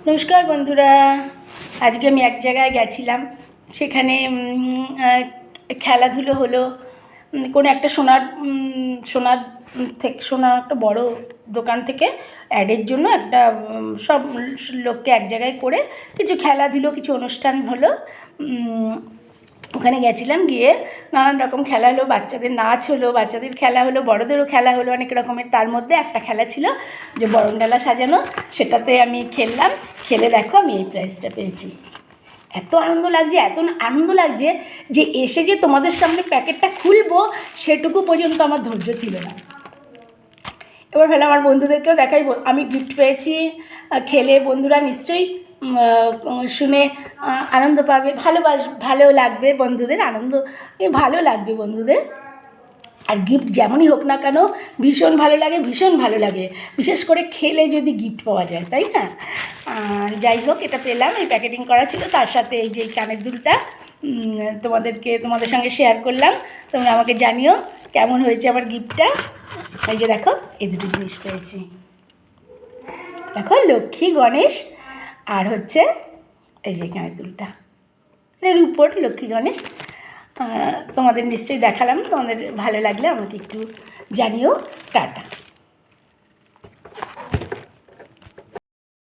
নমস্কার বন্ধুরা, আজকে আমি এক জায়গায় গেছিলাম। সেখানে খেলাধুলো হলো। কোনো একটা সোনার একটা বড় দোকান থেকে অ্যাডের জন্য একটা সব লোককে এক জায়গায় করে কিছু খেলাধুলো, কিছু অনুষ্ঠান হলো। ওখানে গেছিলাম, গিয়ে নানান রকম খেলা হলো, বাচ্চাদের নাচ হলো, বাচ্চাদের খেলা হলো, বড়দেরও খেলা হলো অনেক রকমের। তার মধ্যে একটা খেলা ছিল যে বরণডালা সাজানো, সেটাতে আমি খেললাম। খেলে দেখো আমি এই প্রাইজটা পেয়েছি। এত আনন্দ লাগছে যে এসে যে তোমাদের সামনে প্যাকেটটা খুলবো সেটুকু পর্যন্ত আমার ধৈর্য ছিল না। এবার ভালো আমার বন্ধুদেরকেও দেখাই, আমি গিফট পেয়েছি। খেলে বন্ধুরা নিশ্চয়ই শুনে আনন্দ পাবে, ভালো লাগবে বন্ধুদের, ভালো লাগবে বন্ধুদের। আর গিফট যেমনই হোক না কেন ভীষণ ভালো লাগে, বিশেষ করে খেলে যদি গিফট পাওয়া যায়, তাই না? যাই হোক, এটা পেলাম, এই প্যাকেটিং করা ছিল, তার সাথে এই যে কানের দুলটা তোমাদের সঙ্গে শেয়ার করলাম। তোমরা আমাকে জানিও কেমন হয়েছে আমার গিফটটা। এই যে দেখো, এই দুটো জিনিস পেয়েছি, দেখো লক্ষ্মী গণেশ আর হচ্ছে এই যে কানের দুলটা, এর উপর লক্ষ্মী গণেশ। তোমাদের নিশ্চয়ই দেখালাম, তোমাদের ভালো লাগলে আমাকে একটু জানিও। টাটা।